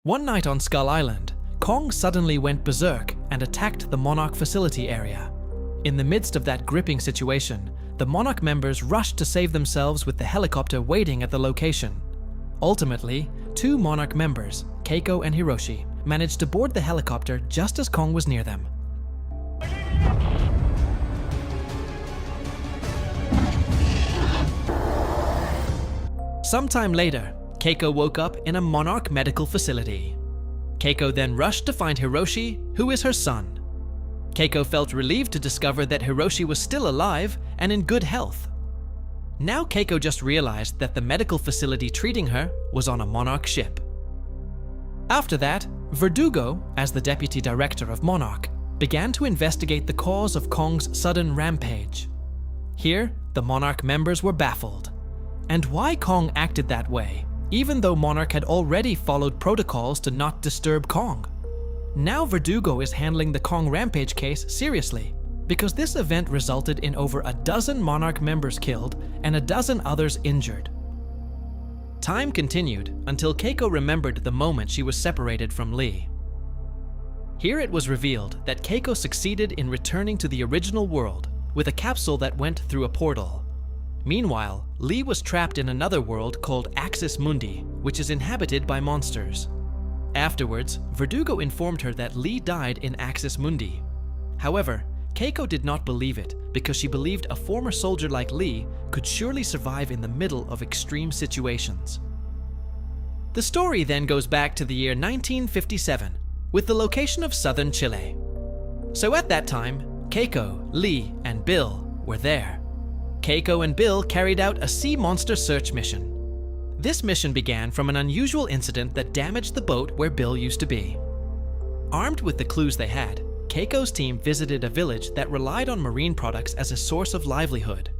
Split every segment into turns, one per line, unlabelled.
One night on Skull Island, Kong suddenly went berserk and attacked the Monarch facility area. In the midst of that gripping situation, the Monarch members rushed to save themselves with the helicopter waiting at the location. Ultimately, two Monarch members, Keiko and Hiroshi, managed to board the helicopter just as Kong was near them. Sometime later, Keiko woke up in a Monarch medical facility. Keiko then rushed to find Hiroshi, who is her son. Keiko felt relieved to discover that Hiroshi was still alive and in good health. Now Keiko just realized that the medical facility treating her was on a Monarch ship. After that, Verdugo, as the deputy director of Monarch, began to investigate the cause of Kong's sudden rampage. Here, the Monarch members were baffled. And why Kong acted that way, even though Monarch had already followed protocols to not disturb Kong. Now Verdugo is handling the Kong rampage case seriously, because this event resulted in over a dozen Monarch members killed and a dozen others injured. Time continued until Keiko remembered the moment she was separated from Lee. Here it was revealed that Keiko succeeded in returning to the original world with a capsule that went through a portal. Meanwhile, Lee was trapped in another world called Axis Mundi, which is inhabited by monsters. Afterwards, Verdugo informed her that Lee died in Axis Mundi. However, Keiko did not believe it because she believed a former soldier like Lee could surely survive in the middle of extreme situations. The story then goes back to the year 1957, with the location of southern Chile. So at that time, Keiko, Lee, and Bill were there. Keiko and Bill carried out a sea monster search mission. This mission began from an unusual incident that damaged the boat where Bill used to be. Armed with the clues they had, Keiko's team visited a village that relied on marine products as a source of livelihood.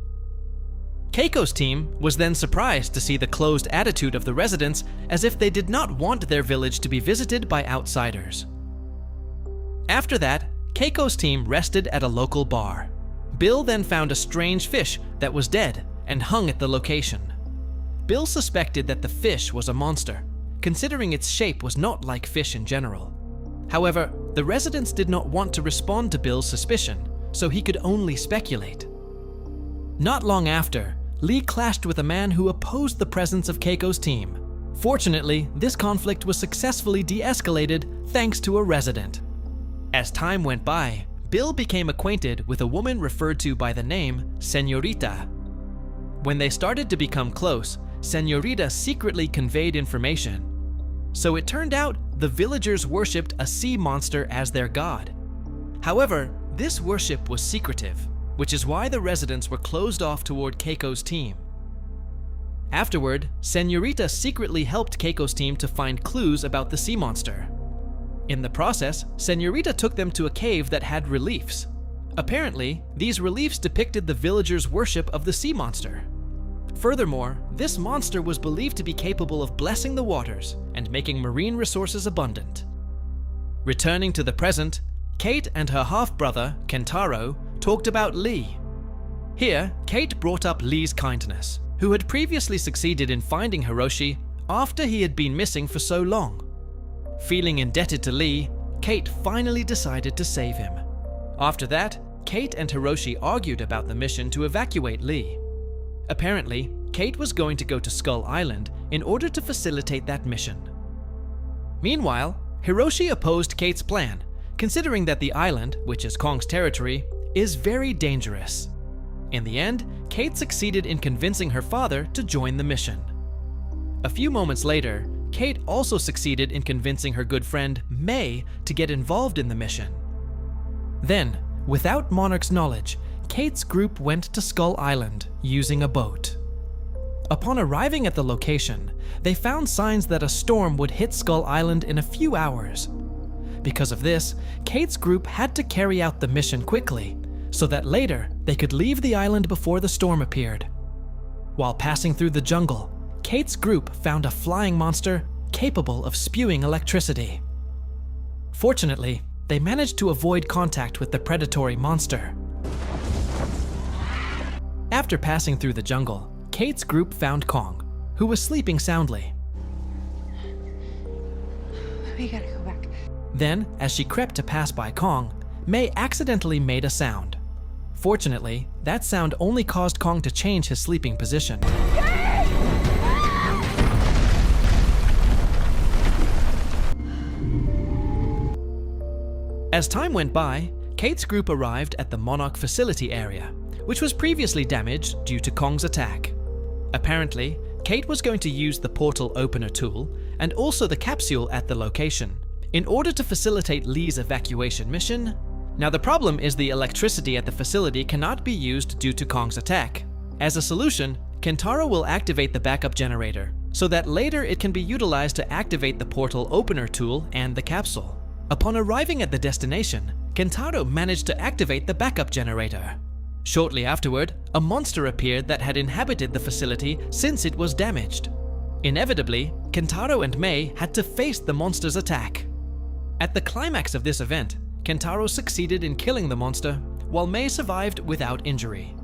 Keiko's team was then surprised to see the closed attitude of the residents, as if they did not want their village to be visited by outsiders. After that, Keiko's team rested at a local bar. Bill then found a strange fish that was dead and hung at the location. Bill suspected that the fish was a monster, considering its shape was not like fish in general. However, the residents did not want to respond to Bill's suspicion, so he could only speculate. Not long after, Lee clashed with a man who opposed the presence of Keiko's team. Fortunately, this conflict was successfully de-escalated thanks to a resident. As time went by, Bill became acquainted with a woman referred to by the name Señorita. When they started to become close, Señorita secretly conveyed information. So it turned out the villagers worshipped a sea monster as their god. However, this worship was secretive, which is why the residents were closed off toward Keiko's team. Afterward, Señorita secretly helped Keiko's team to find clues about the sea monster. In the process, Señorita took them to a cave that had reliefs. Apparently, these reliefs depicted the villagers' worship of the sea monster. Furthermore, this monster was believed to be capable of blessing the waters and making marine resources abundant. Returning to the present, Cate and her half-brother, Kentaro, talked about Lee. Here, Cate brought up Lee's kindness, who had previously succeeded in finding Hiroshi after he had been missing for so long. Feeling indebted to Lee, Cate finally decided to save him. After that, Cate and Hiroshi argued about the mission to evacuate Lee. Apparently, Cate was going to go to Skull Island in order to facilitate that mission. Meanwhile, Hiroshi opposed Cate's plan, considering that the island, which is Kong's territory, is very dangerous. In the end, Cate succeeded in convincing her father to join the mission. A few moments later, Cate also succeeded in convincing her good friend, May, to get involved in the mission. Then, without Monarch's knowledge, Cate's group went to Skull Island using a boat. Upon arriving at the location, they found signs that a storm would hit Skull Island in a few hours. Because of this, Cate's group had to carry out the mission quickly, so that later they could leave the island before the storm appeared. While passing through the jungle, Cate's group found a flying monster capable of spewing electricity. Fortunately, they managed to avoid contact with the predatory monster. After passing through the jungle, Cate's group found Kong, who was sleeping soundly.
We gotta go back.
Then, as she crept to pass by Kong, May accidentally made a sound. Fortunately, that sound only caused Kong to change his sleeping position. As time went by, Cate's group arrived at the Monarch facility area, which was previously damaged due to Kong's attack. Apparently, Cate was going to use the portal opener tool and also the capsule at the location in order to facilitate Lee's evacuation mission. Now the problem is the electricity at the facility cannot be used due to Kong's attack. As a solution, Kentaro will activate the backup generator so that later it can be utilized to activate the portal opener tool and the capsule. Upon arriving at the destination, Kentaro managed to activate the backup generator. Shortly afterward, a monster appeared that had inhabited the facility since it was damaged. Inevitably, Kentaro and May had to face the monster's attack. At the climax of this event, Kentaro succeeded in killing the monster, while May survived without injury.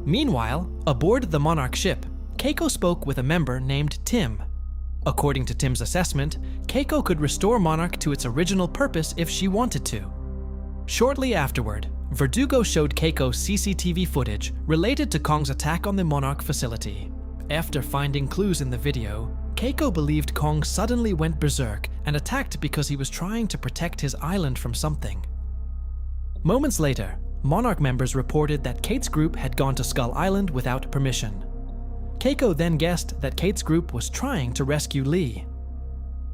Meanwhile, aboard the Monarch ship, Keiko spoke with a member named Tim. According to Tim's assessment, Keiko could restore Monarch to its original purpose if she wanted to. Shortly afterward, Verdugo showed Keiko CCTV footage related to Kong's attack on the Monarch facility. After finding clues in the video, Keiko believed Kong suddenly went berserk and attacked because he was trying to protect his island from something. Moments later, Monarch members reported that Cate's group had gone to Skull Island without permission. Keiko then guessed that Cate's group was trying to rescue Lee.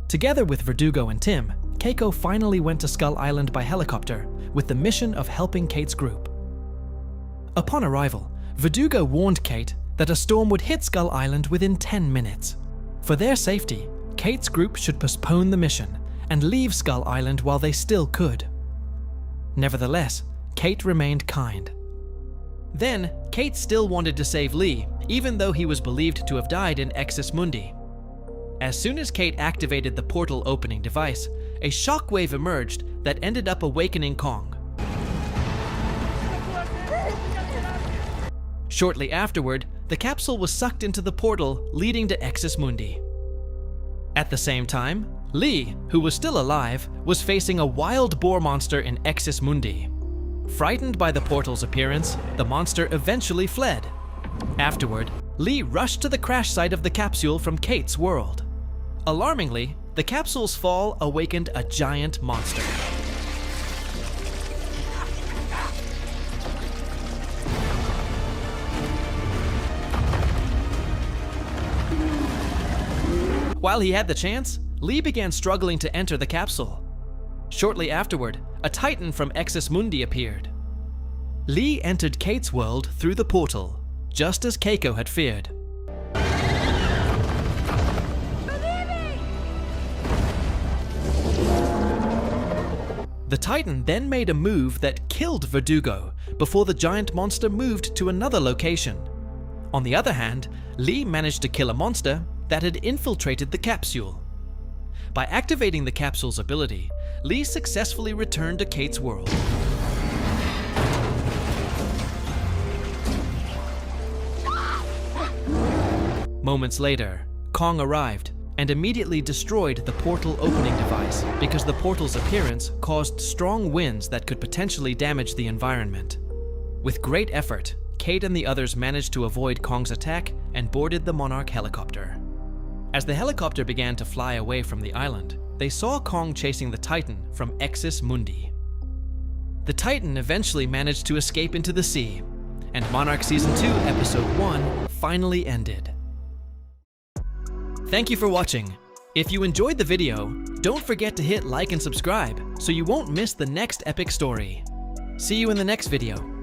Together with Verdugo and Tim, Keiko finally went to Skull Island by helicopter with the mission of helping Cate's group. Upon arrival, Verdugo warned Cate that a storm would hit Skull Island within 10 minutes. For their safety, Cate's group should postpone the mission and leave Skull Island while they still could. Nevertheless, Cate remained kind. Then, Cate still wanted to save Lee, even though he was believed to have died in Exis Mundi. As soon as Cate activated the portal opening device, a shockwave emerged that ended up awakening Kong. Shortly afterward, the capsule was sucked into the portal leading to Exis Mundi. At the same time, Lee, who was still alive, was facing a wild boar monster in Exis Mundi. Frightened by the portal's appearance, the monster eventually fled. Afterward, Lee rushed to the crash site of the capsule from Cate's world. Alarmingly, the capsule's fall awakened a giant monster. While he had the chance, Lee began struggling to enter the capsule. Shortly afterward, a titan from Exis Mundi appeared. Lee entered Cate's world through the portal, just as Keiko had feared. The Titan then made a move that killed Verdugo before the giant monster moved to another location. On the other hand, Lee managed to kill a monster that had infiltrated the capsule. By activating the capsule's ability, Lee successfully returned to Cate's world. Moments later, Kong arrived and immediately destroyed the portal opening device because the portal's appearance caused strong winds that could potentially damage the environment. With great effort, Cate and the others managed to avoid Kong's attack and boarded the Monarch helicopter. As the helicopter began to fly away from the island, they saw Kong chasing the Titan from Exis Mundi. The Titan eventually managed to escape into the sea, and Monarch Season 2, Episode 1 finally ended. Thank you for watching. If you enjoyed the video, don't forget to hit like and subscribe so you won't miss the next epic story. See you in the next video.